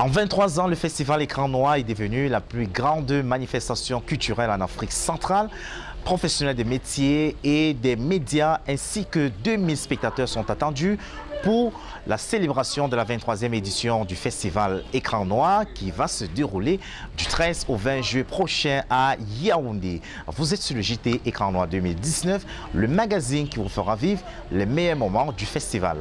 En 23 ans, le festival Écran Noir est devenu la plus grande manifestation culturelle en Afrique centrale. Professionnels des métiers et des médias ainsi que 2000 spectateurs sont attendus pour la célébration de la 23e édition du festival Écran Noir qui va se dérouler du 13 au 20 juillet prochain à Yaoundé. Vous êtes sur le JT Écran Noir 2019, le magazine qui vous fera vivre les meilleurs moments du festival.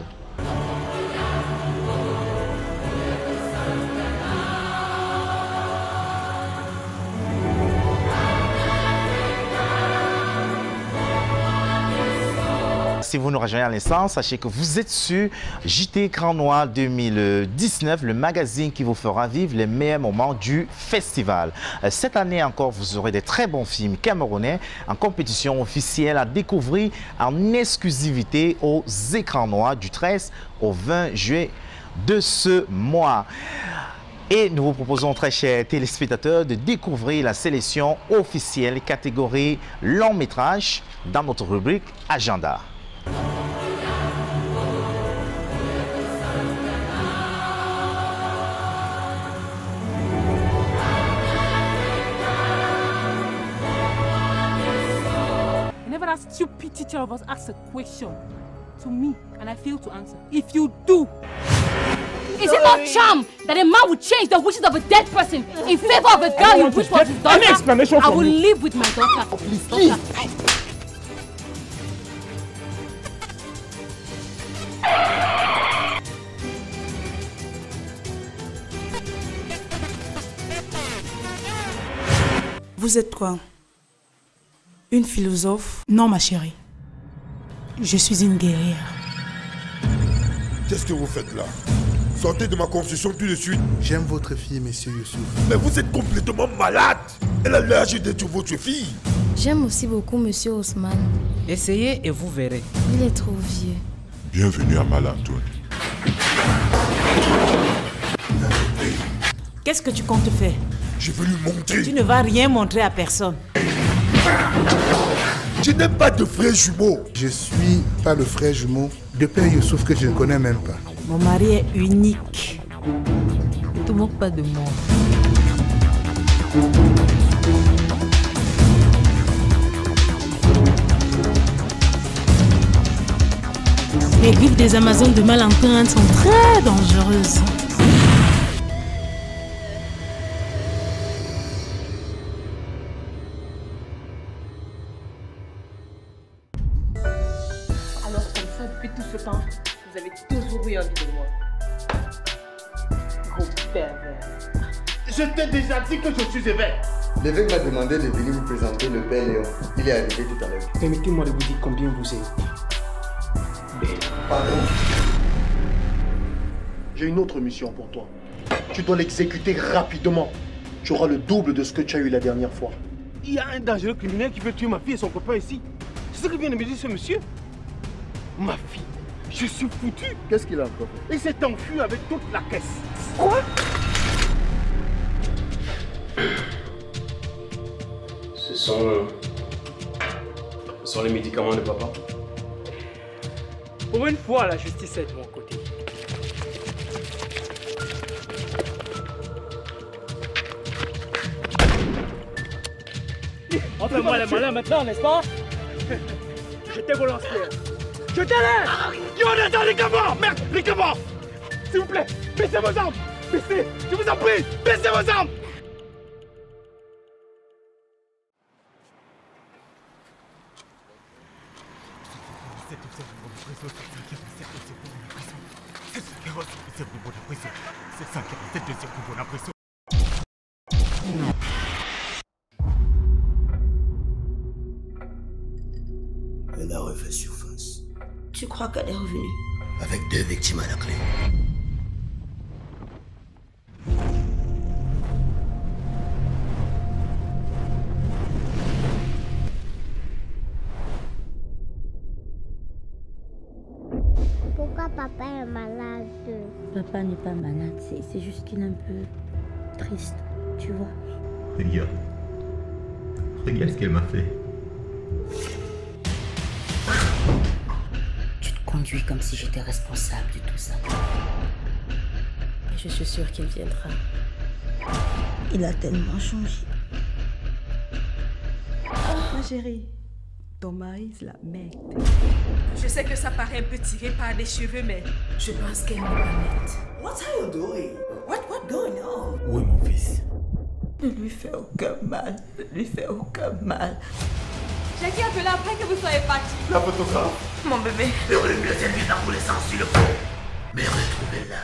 Si vous nous rejoignez à l'instant, sachez que vous êtes sur JT Écran Noir 2019, le magazine qui vous fera vivre les meilleurs moments du festival. Cette année encore, vous aurez des très bons films camerounais en compétition officielle à découvrir en exclusivité aux Écrans Noirs du 13 au 20 juillet de ce mois. Et nous vous proposons, très chers téléspectateurs, de découvrir la sélection officielle catégorie long métrage dans notre rubrique Agenda. Whenever that stupid teacher of us asks a question to me and I fail to answer, if you do, is it not charm that a man would change the wishes of a dead person in favor of a girl you wish was his daughter? Any explanation I from will me? live with my daughter. Oh, please. Vous êtes quoi? Une philosophe? Non, ma chérie. Je suis une guerrière. Qu'est-ce que vous faites là? Sortez de ma construction tout de suite. J'aime votre fille, monsieur Youssouf. Mais vous êtes complètement malade. Elle a l'âge d'être votre fille. J'aime aussi beaucoup monsieur Ousmane. Essayez et vous verrez. Il est trop vieux. Bienvenue à Malantoune. Qu'est-ce que tu comptes faire? Je veux lui montrer. Tu ne vas rien montrer à personne. Je n'ai pas de frère jumeau. Je suis pas le frère jumeau de père Youssouf que je ne connais même pas. Mon mari est unique. Ne te moque pas de moi. Les griffes des Amazones de Malantoune sont très dangereuses. Alors comme ça, depuis tout ce temps, vous avez toujours eu envie de moi. Gros pervers. Je t'ai déjà dit que je suis évêque. L'évêque m'a demandé de venir vous présenter le père Léon. Il est arrivé tout à l'heure. Permettez-moi de vous dire combien vous êtes. Pardon. J'ai une autre mission pour toi. Tu dois l'exécuter rapidement. Tu auras le double de ce que tu as eu la dernière fois. Il y a un dangereux criminel qui veut tuer ma fille et son copain ici. C'est ce que vient de me dire ce monsieur. Ma fille, je suis foutu. Qu'est-ce qu'il a encore fait? Il s'est enfui avec toute la caisse. Quoi? Ce sont les médicaments de papa. Pour une fois, la justice est de mon côté. Enfin-moi les malins maintenant, n'est-ce pas? J'étais volontaire. Je t'élève. Qui en est dans les gamins? Merde, les gamins. S'il vous plaît, baissez vos armes. Baissez, je vous en prie, baissez vos armes. Elle a refait surface. Tu crois qu'elle est revenue? Avec 2 victimes à la clé. Pourquoi papa est malade? Papa n'est pas malade, c'est juste qu'il est un peu triste, tu vois. Regarde. Regarde ce qu'elle m'a fait. Tu te conduis comme si j'étais responsable de tout ça. Je suis sûre qu'il viendra. Il a tellement changé. Ma chérie, ton mari, c'est la merde. Je sais que ça paraît un peu tiré par les cheveux, mais je pense qu'elle n'est pas nette. What are you doing? What going on? Où est mon fils? Ne lui fais aucun mal. Ne lui fais aucun mal. J'ai dit appeler après que vous soyez partis. La photographe? Mon bébé. Mais on est mieux servi d'adolescence sur le pont. Mais retrouvez-la.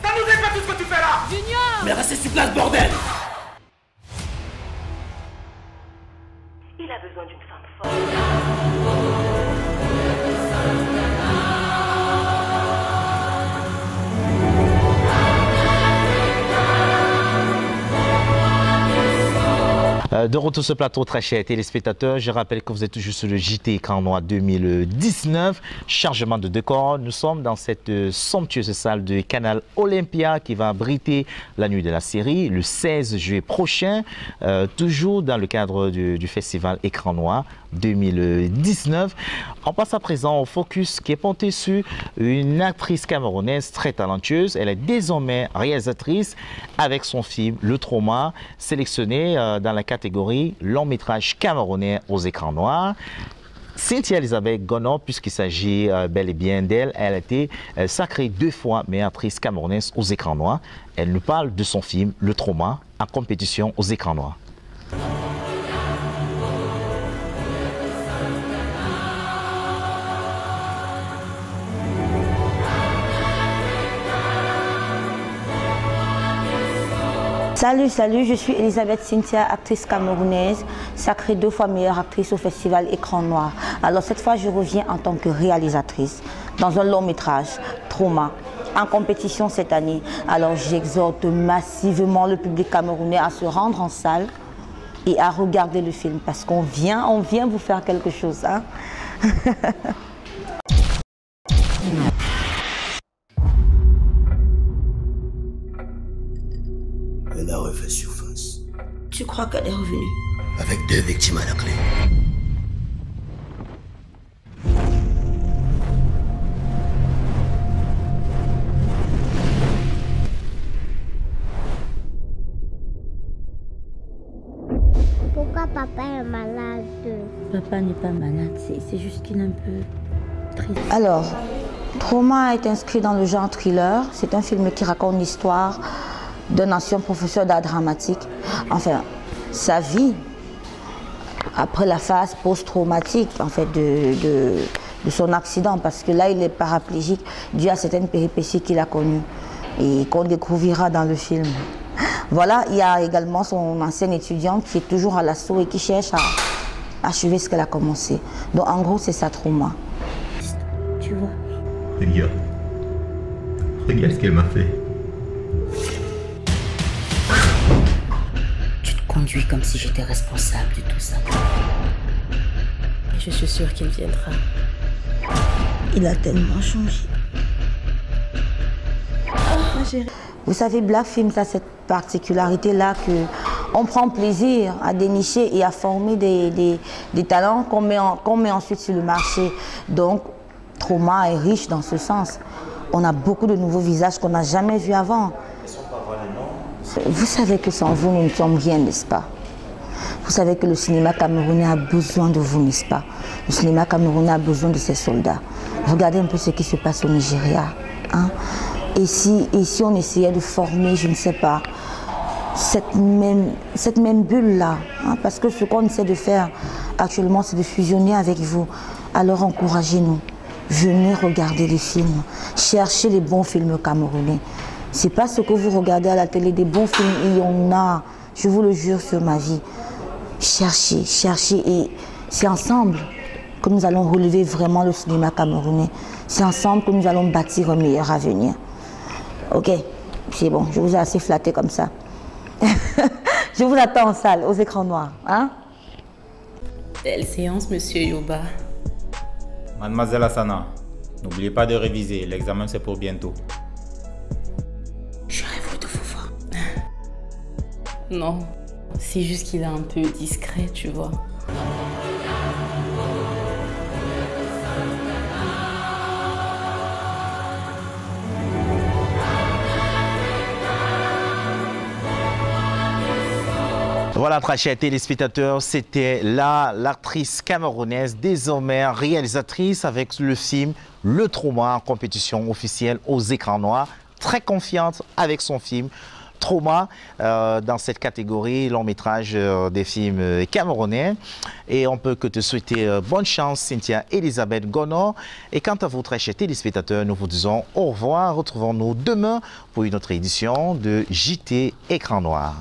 Ça nous aide pas tout ce que tu fais là! Junior! Mais restez sur place, bordel! Il a besoin d'une femme forte. De retour sur ce plateau, très chers téléspectateurs, je rappelle que vous êtes toujours sur le JT Écran Noir 2019. Chargement de décor, nous sommes dans cette somptueuse salle de Canal Olympia qui va abriter la nuit de la série le 16 juillet prochain, toujours dans le cadre du festival Écran Noir 2019. On passe à présent au focus qui est porté sur une actrice camerounaise très talentueuse. Elle est désormais réalisatrice avec son film Le Trauma, sélectionné dans la catégorie long métrage camerounais aux écrans noirs. Cynthia Elisabeth Gono, puisqu'il s'agit bel et bien d'elle, elle a été sacrée 2 fois meilleure actrice camerounaise aux écrans noirs. Elle nous parle de son film Le Trauma en compétition aux écrans noirs. Salut, je suis Elisabeth Cynthia, actrice camerounaise, sacrée 2 fois meilleure actrice au festival Écran Noir. Alors cette fois, je reviens en tant que réalisatrice dans un long métrage, Trauma, en compétition cette année. Alors j'exhorte massivement le public camerounais à se rendre en salle et à regarder le film parce qu'on vient vous faire quelque chose. Hein? Elle a refait surface. Tu crois qu'elle est revenue? Avec 2 victimes à la clé. Pourquoi papa est malade? Papa n'est pas malade, c'est juste qu'il est un peu triste. Alors, Trauma est inscrit dans le genre thriller. C'est un film qui raconte l'histoire d'un ancien professeur d'art dramatique. Enfin, sa vie après la phase post-traumatique en fait, de son accident, parce que là, il est paraplégique dû à certaines péripéties qu'il a connues et qu'on découvrira dans le film. Voilà, il y a également son ancienne étudiante qui est toujours à l'assaut et qui cherche à achever ce qu'elle a commencé. Donc, en gros, c'est ça, Trauma. Tu vois? Regarde ce qu'elle m'a fait. Tu te conduis comme si j'étais responsable de tout ça. Je suis sûre qu'il viendra. Il a tellement changé. Ma chérie. Vous savez, Black Films a cette particularité-là qu'on prend plaisir à dénicher et à former des talents qu'on met ensuite sur le marché. Donc, Trauma est riche dans ce sens. On a beaucoup de nouveaux visages qu'on n'a jamais vus avant. Vous savez que sans vous, nous ne sommes rien, n'est-ce pas? Vous savez que le cinéma camerounais a besoin de vous, n'est-ce pas? Le cinéma camerounais a besoin de ses soldats. Regardez un peu ce qui se passe au Nigeria. Hein? Et si on essayait de former, je ne sais pas, cette même bulle-là, hein? Parce que ce qu'on essaie de faire actuellement, c'est de fusionner avec vous. Alors encouragez-nous. Venez regarder les films. Cherchez les bons films camerounais. C'est pas ce que vous regardez à la télé, des bons films, il y en a. Je vous le jure sur ma vie. Cherchez, cherchez. Et c'est ensemble que nous allons relever vraiment le cinéma camerounais. C'est ensemble que nous allons bâtir un meilleur avenir. Ok, c'est bon, je vous ai assez flatté comme ça. Je vous attends en salle, aux écrans noirs. Hein? Belle séance, monsieur Yoba. Mademoiselle Asana, n'oubliez pas de réviser, l'examen c'est pour bientôt. J'aurais voulu de vous voir. Non, c'est juste qu'il est un peu discret, tu vois. Voilà, très chers téléspectateurs, c'était l'actrice camerounaise, désormais réalisatrice avec le film Le Trauma en compétition officielle aux écrans noirs. Très confiante avec son film Trauma dans cette catégorie long métrage des films camerounais. Et on peut que te souhaiter bonne chance, Cynthia Elisabeth Gono. Et quant à vous, très chers téléspectateurs, nous vous disons au revoir. Retrouvons-nous demain pour une autre édition de JT Écran Noir.